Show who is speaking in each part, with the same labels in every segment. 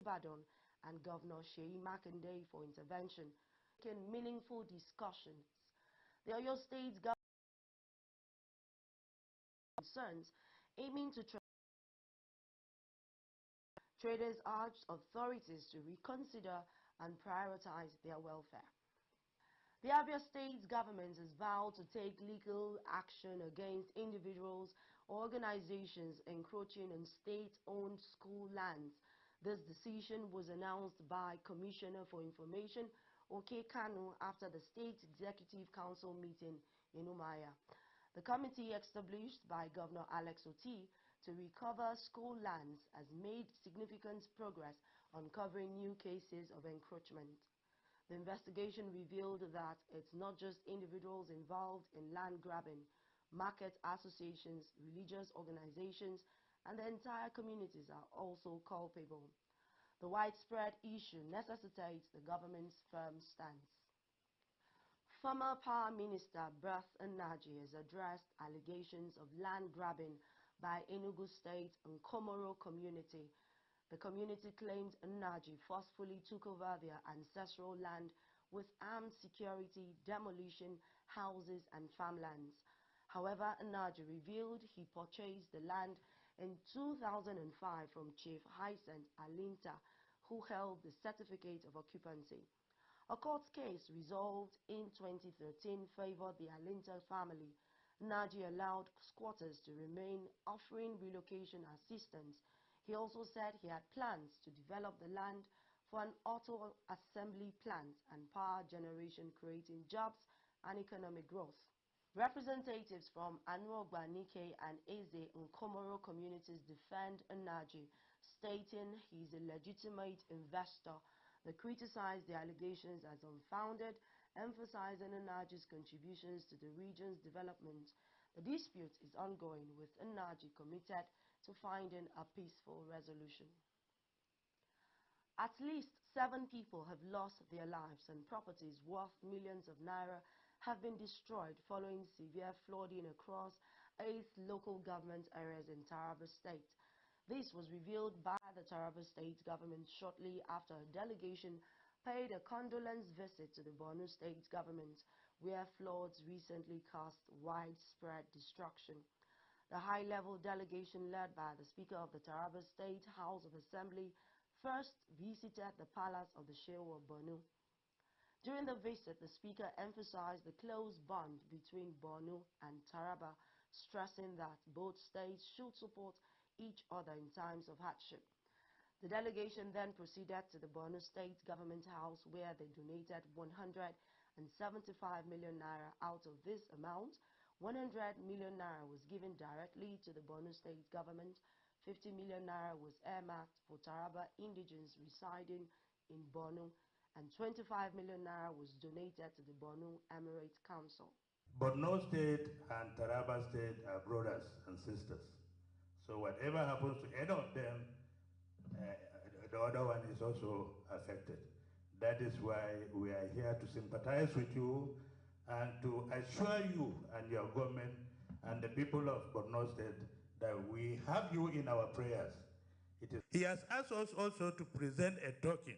Speaker 1: Ibadan and Governor Sheyi Makinde for intervention in meaningful discussions. The Oyo State government concerns aiming to traders urged authorities to reconsider and prioritize their welfare. The Abia State government has vowed to take legal action against individuals or organizations encroaching on state-owned school lands. This decision was announced by Commissioner for Information Oke Kanu after the State Executive Council meeting in Umaya. The committee established by Governor Alex Oti to recover school lands has made significant progress uncovering new cases of encroachment. The investigation revealed that it's not just individuals involved in land grabbing. Market associations, religious organizations, and the entire communities are also culpable. The widespread issue necessitates the government's firm stance. Former Power Minister Berth Nnaji has addressed allegations of land grabbing by Enugu State and Komoro community. The community claimed Nnaji forcefully took over their ancestral land with armed security, demolition, houses and farmlands. However, Nnaji revealed he purchased the land in 2005 from Chief Hyacinth Alinta, who held the certificate of occupancy. A court case resolved in 2013 favored the Alinta family. Nnaji allowed squatters to remain, offering relocation assistance. He also said he had plans to develop the land for an auto assembly plant and power generation, creating jobs and economic growth. Representatives from Anuogba, Nike and Eze and Komoro communities defend Nnaji, stating he's a legitimate investor. They criticized the allegations as unfounded, emphasizing Nnaji's contributions to the region's development. The dispute is ongoing, with Nnaji committed to finding a peaceful resolution. At least 7 people have lost their lives and properties worth millions of naira have been destroyed following severe flooding across 8 local government areas in Taraba State. This was revealed by the Taraba State government shortly after a delegation paid a condolence visit to the Borno State government, where floods recently caused widespread destruction. The high-level delegation led by the Speaker of the Taraba State House of Assembly first visited the palace of the Shehu of Borno. During the visit, the Speaker emphasized the close bond between Borno and Taraba, stressing that both states should support each other in times of hardship. The delegation then proceeded to the Borno State Government House, where they donated 175 million naira. Out of this amount, 100 million naira was given directly to the Borno State government, 50 million naira was earmarked for Taraba indigenes residing in Borno, and 25 million naira was donated to the Borno Emirate Council.
Speaker 2: Borno State and Taraba State are brothers and sisters. So whatever happens to any of them, the other one is also affected. That is why we are here to sympathize with you and to assure you and your government and the people of Borno State that we have you in our prayers. He has asked us also to present a token.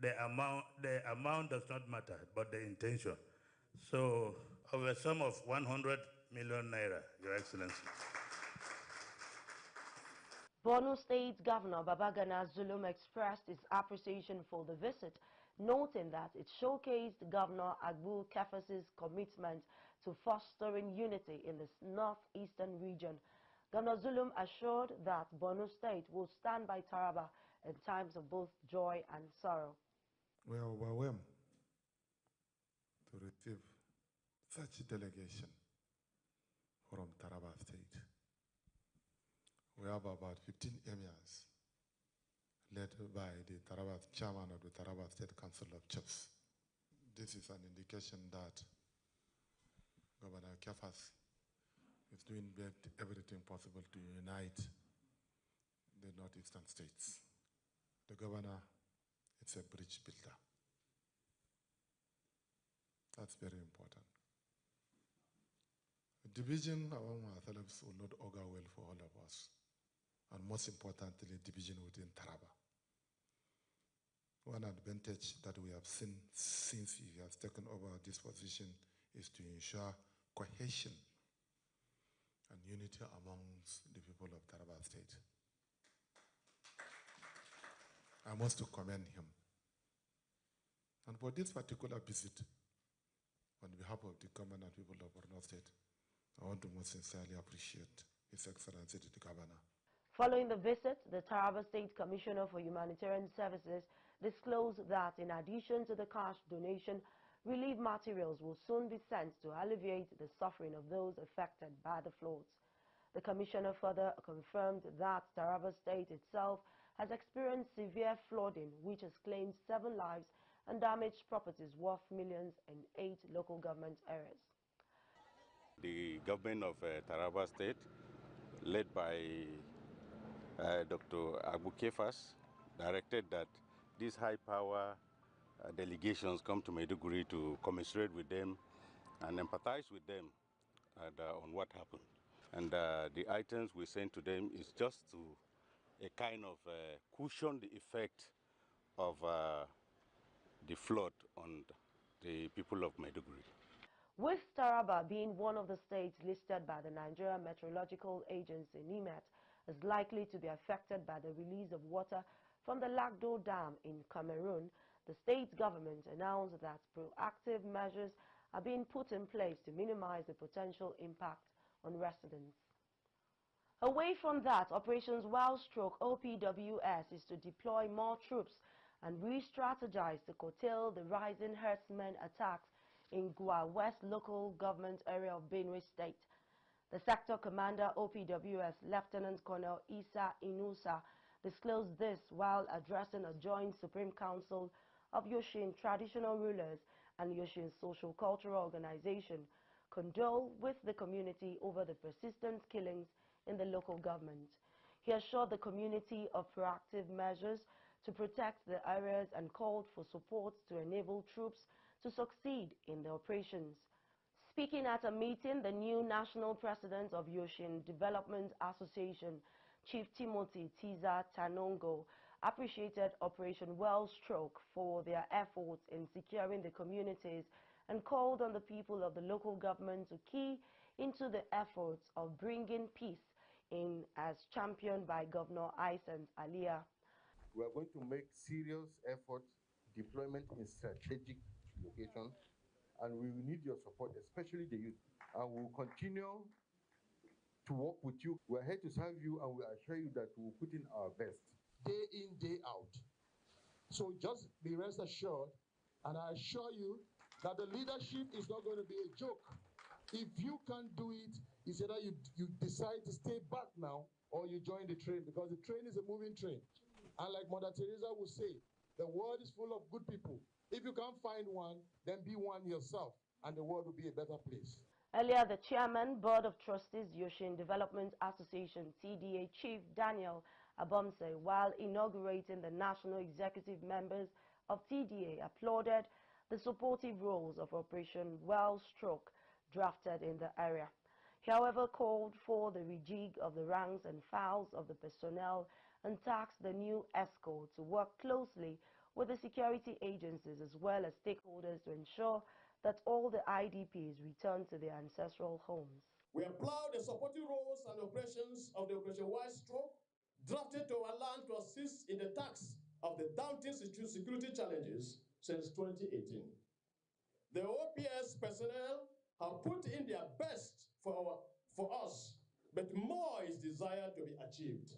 Speaker 2: The amount does not matter, but the intention. So, of a sum of 100 million naira, Your Excellency.
Speaker 1: Borno State Governor Babagana Zulum expressed his appreciation for the visit, noting that it showcased Governor Agbu Kefas's commitment to fostering unity in the northeastern region. Governor Zulum assured that Borno State will stand by Taraba in times of both joy and sorrow.
Speaker 3: We are overwhelmed to receive such a delegation from Taraba State. We have about 15 emirs led by the chairman of the Taraba State Council of Chiefs. This is an indication that Governor Kefas is doing everything possible to unite the northeastern states. The governor is a bridge builder. That's very important. Division among ourselves will not augur well for all of us. And most importantly, division within one advantage that we have seen since he has taken over this position is to ensure cohesion and unity amongst the people of Taraba State. I must to commend him. And for this particular visit, on behalf of the government and people of Borno State, I want to most sincerely appreciate His Excellency the Governor.
Speaker 1: Following the visit, the Taraba State Commissioner for Humanitarian Services disclosed that in addition to the cash donation, relief materials will soon be sent to alleviate the suffering of those affected by the floods. The Commissioner further confirmed that Taraba State itself has experienced severe flooding, which has claimed 7 lives and damaged properties worth millions in 8 local government areas.
Speaker 4: The government of Taraba State, led by Dr. Abu Kefas, directed that these high-power delegations come to Maiduguri to commiserate with them and empathize with them on what happened. And the items we sent to them is just to a kind of cushion the effect of the flood on the people of Maiduguri.
Speaker 1: With Taraba being one of the states listed by the Nigeria Meteorological Agency, NIMET, is likely to be affected by the release of water from the Lagdo Dam in Cameroon, the state government announced that proactive measures are being put in place to minimize the potential impact on residents. Away from that, Operations Wildstroke OPWS is to deploy more troops and re-strategize to curtail the rising herdsmen attacks in Gua West local government area of Benue State. The sector commander OPWS Lieutenant Colonel Isa Inusa disclosed this while addressing a joint Supreme Council of Yoshin Traditional Rulers and Yoshin Social Cultural Organization condole with the community over the persistent killings in the local government. He assured the community of proactive measures to protect the areas and called for support to enable troops to succeed in the operations. Speaking at a meeting, the new national president of Yoshin Development Association, Chief Timothy Tiza Tanongo, appreciated Operation Wildstroke for their efforts in securing the communities and called on the people of the local government to key into the efforts of bringing peace in as championed by Governor Aysens Alia.
Speaker 5: We are going to make serious effort, deployment in strategic location, and we will need your support, especially the youth. And we will continue to work with you. We are here to serve you, and we assure you that we will put in our best.
Speaker 6: Day in, day out. So just be rest assured, and I assure you that the leadership is not going to be a joke. If you can't do it, it's either you decide to stay back now or you join the train, because the train is a moving train. And like Mother Teresa would say, the world is full of good people. If you can't find one, then be one yourself, and the world will be a better place.
Speaker 1: Earlier, the Chairman, Board of Trustees, Yoshin Development Association, TDA Chief Daniel Abomse, while inaugurating the national executive members of TDA, applauded the supportive roles of Operation Wildstroke drafted in the area. He, however, called for the rejig of the ranks and files of the personnel and tasked the new ESCO to work closely with the security agencies as well as stakeholders to ensure that all the IDPs return to their ancestral homes.
Speaker 6: We applaud the supporting roles and operations of the Operation Wildstroke, drafted to our land to assist in the task of the daunting security challenges since 2018. The OPS personnel have put in their best for us, but more is desired to be achieved.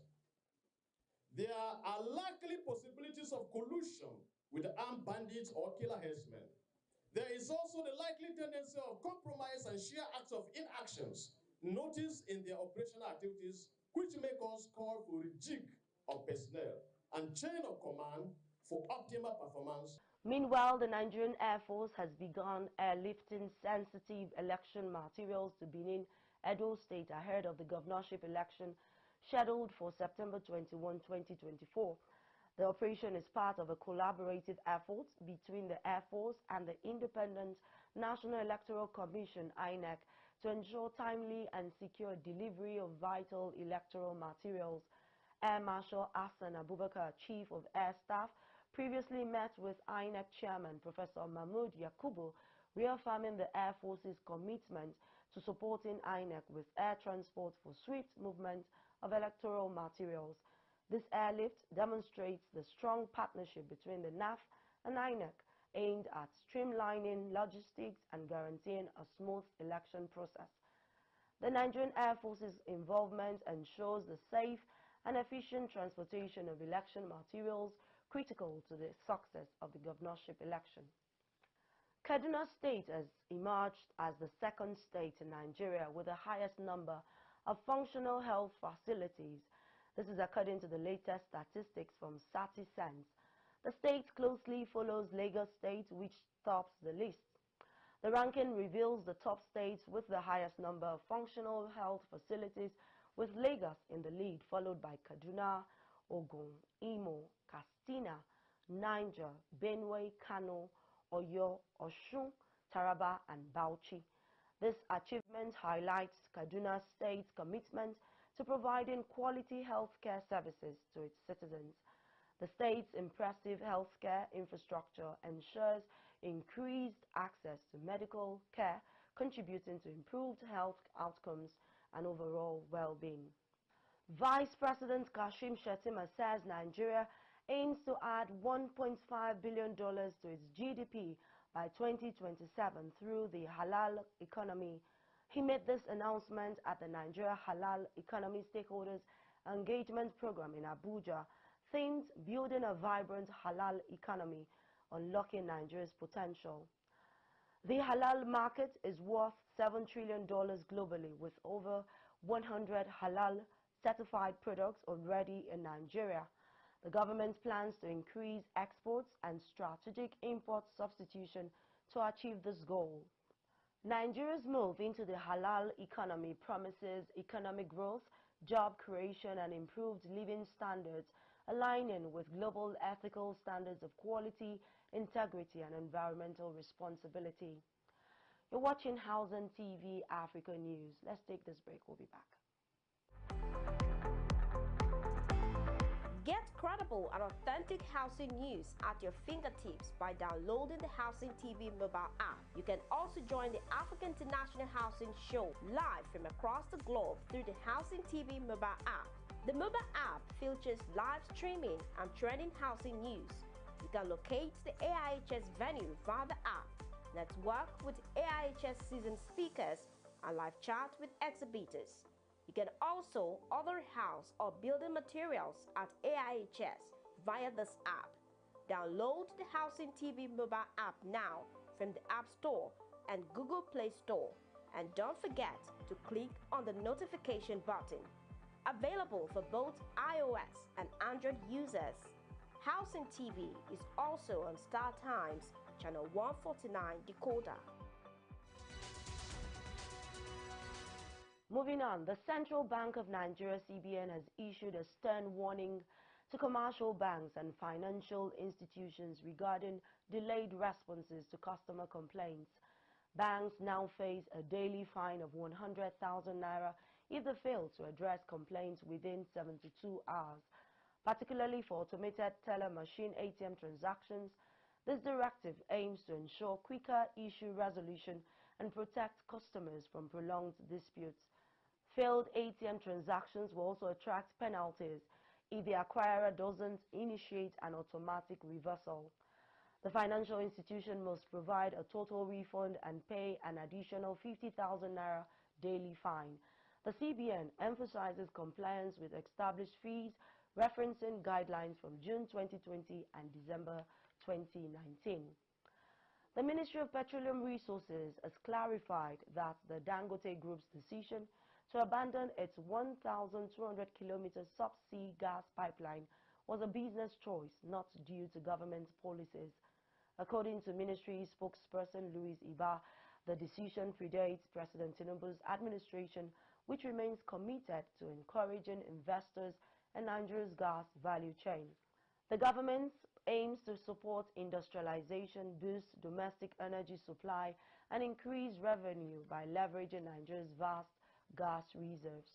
Speaker 6: There are likely possibilities of collusion with the armed bandits or killer herdsmen. There is also the likely tendency of compromise and sheer acts of inactions noticed in their operational activities, which make us call for a jig of personnel and chain of command for optimal performance.
Speaker 1: Meanwhile, the Nigerian Air Force has begun airlifting sensitive election materials to Benin, Edo State ahead of the governorship election scheduled for September 21, 2024. The operation is part of a collaborative effort between the Air Force and the Independent National Electoral Commission, INEC, to ensure timely and secure delivery of vital electoral materials. Air Marshal Hassan Abubakar, Chief of Air Staff, previously met with INEC Chairman Professor Mahmood Yakubu, reaffirming the Air Force's commitment to supporting INEC with air transport for swift movement of electoral materials. This airlift demonstrates the strong partnership between the NAF and INEC, aimed at streamlining logistics and guaranteeing a smooth election process. The Nigerian Air Force's involvement ensures the safe and efficient transportation of election materials critical to the success of the governorship election. Kaduna State has emerged as the second state in Nigeria with the highest number of functional health facilities. This is according to the latest statistics from SATISENS. The state closely follows Lagos State, which tops the list. The ranking reveals the top states with the highest number of functional health facilities, with Lagos in the lead, followed by Kaduna, Ogun, Imo, Katsina, Niger, Benue, Kano, Oyo, Osun, Taraba, and Bauchi. This achievement highlights Kaduna State's commitment to providing quality healthcare services to its citizens. The state's impressive healthcare infrastructure ensures increased access to medical care, contributing to improved health outcomes and overall well-being. Vice President Kashim Shettima says Nigeria aims to add $1.5 billion to its GDP by 2027 through the halal economy. He made this announcement at the Nigeria Halal Economy Stakeholders Engagement Program in Abuja, themed Building a Vibrant Halal Economy, Unlocking Nigeria's Potential. The halal market is worth $7 trillion globally, with over 100 halal certified products already in Nigeria. The government plans to increase exports and strategic import substitution to achieve this goal. Nigeria's move into the halal economy promises economic growth, job creation, and improved living standards, aligning with global ethical standards of quality, integrity, and environmental responsibility. You're watching Housing TV Africa News. Let's take this break. We'll be back.
Speaker 7: Get credible and authentic housing news at your fingertips by downloading the Housing TV mobile app. You can also join the African International Housing Show live from across the globe through the Housing TV mobile app. The mobile app features live streaming and trending housing news. You can locate the AIHS venue via the app, network with AIHS seasoned speakers, and live chat with exhibitors. You can also order house or building materials at AIHS via this app. Download the Housing TV mobile app now from the App Store and Google Play Store. And don't forget to click on the notification button. Available for both iOS and Android users. Housing TV is also on Star Times, channel 149 decoder.
Speaker 1: Moving on, the Central Bank of Nigeria, CBN, has issued a stern warning to commercial banks and financial institutions regarding delayed responses to customer complaints. Banks now face a daily fine of 100,000 naira if they fail to address complaints within 72 hours. Particularly for automated teller machine ATM transactions, this directive aims to ensure quicker issue resolution and protect customers from prolonged disputes. Failed ATM transactions will also attract penalties if the acquirer doesn't initiate an automatic reversal. The financial institution must provide a total refund and pay an additional 50,000 naira daily fine. The CBN emphasizes compliance with established fees, referencing guidelines from June 2020 and December 2019. The Ministry of Petroleum Resources has clarified that the Dangote Group's decision to abandon its 1,200-kilometer subsea gas pipeline was a business choice, not due to government policies. According to ministry spokesperson Louis Iba, the decision predates President Tinubu's administration, which remains committed to encouraging investors in Nigeria's gas value chain. The government aims to support industrialization, boost domestic energy supply, and increase revenue by leveraging Nigeria's vast gas reserves.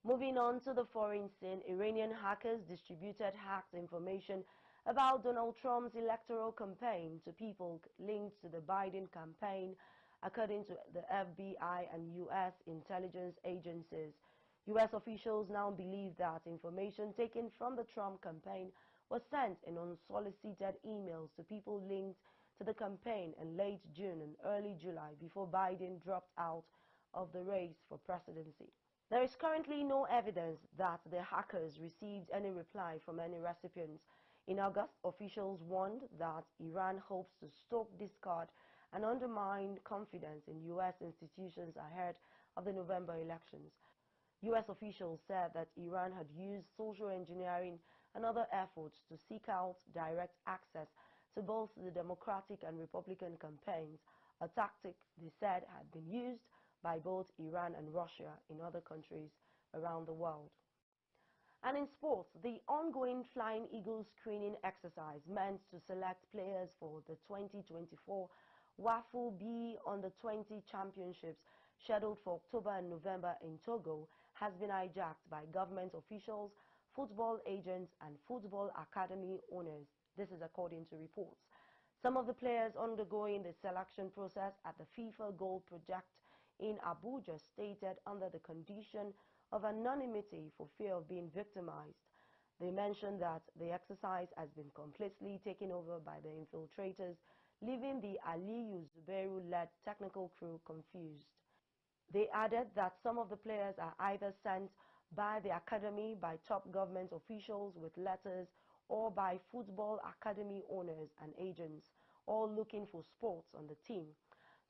Speaker 1: Moving on to the foreign scene, Iranian hackers distributed hacked information about Donald Trump's electoral campaign to people linked to the Biden campaign, according to the FBI and U.S. intelligence agencies. U.S. officials now believe that information taken from the Trump campaign was sent in unsolicited emails to people linked to the campaign in late June and early July before Biden dropped out of the race for presidency. There is currently no evidence that the hackers received any reply from any recipients. In August, officials warned that Iran hopes to stoke discord and undermine confidence in U.S. institutions ahead of the November elections. U.S. officials said that Iran had used social engineering and other efforts to seek out direct access to both the Democratic and Republican campaigns, a tactic they said had been used by both Iran and Russia in other countries around the world. And in sports, the ongoing Flying Eagles screening exercise meant to select players for the 2024 WAFU B Under-20 Championships scheduled for October and November in Togo has been hijacked by government officials, football agents and football academy owners. This is according to reports. Some of the players undergoing the selection process at the FIFA Goal Project in Abuja stated under the condition of anonymity for fear of being victimized. They mentioned that the exercise has been completely taken over by the infiltrators, leaving the Aliyu Zubairu-led technical crew confused. They added that some of the players are either sent by the academy by top government officials with letters or by football academy owners and agents, all looking for spots on the team.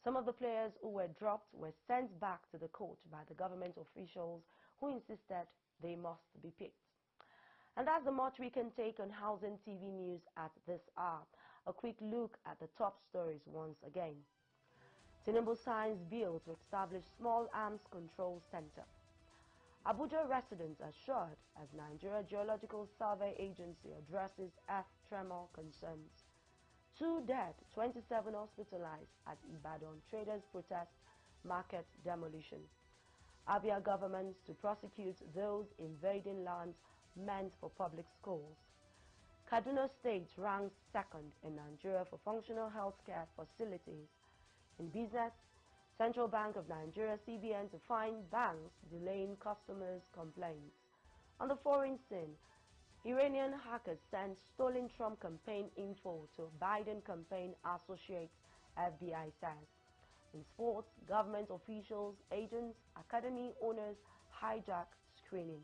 Speaker 1: Some of the players who were dropped were sent back to the coach by the government officials who insisted they must be picked. And that's the much we can take on Housing TV News at this hour. A quick look at the top stories once again. Tinubu signs bill to establish Small Arms Control Center. Abuja residents assured as Nigeria Geological Survey Agency addresses earth tremor concerns. 2 dead, 27 hospitalized at Ibadan traders protest market demolition. Abia government to prosecute those invading lands meant for public schools. Kaduna State ranks second in Nigeria for functional healthcare facilities. In business, Central Bank of Nigeria CBN to fine banks delaying customers' complaints. On the foreign scene, Iranian hackers sent stolen Trump campaign info to Biden campaign associates, FBI says. In sports, government officials, agents, academy owners hijack screening.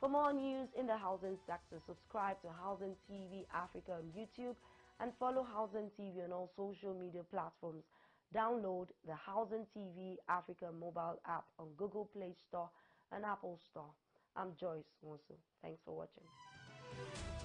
Speaker 1: For more news in the housing sector, subscribe to Housing TV Africa on YouTube and follow Housing TV on all social media platforms. Download the Housing TV Africa mobile app on Google Play Store and Apple Store. I'm Joyce Nwosu. Thanks for watching.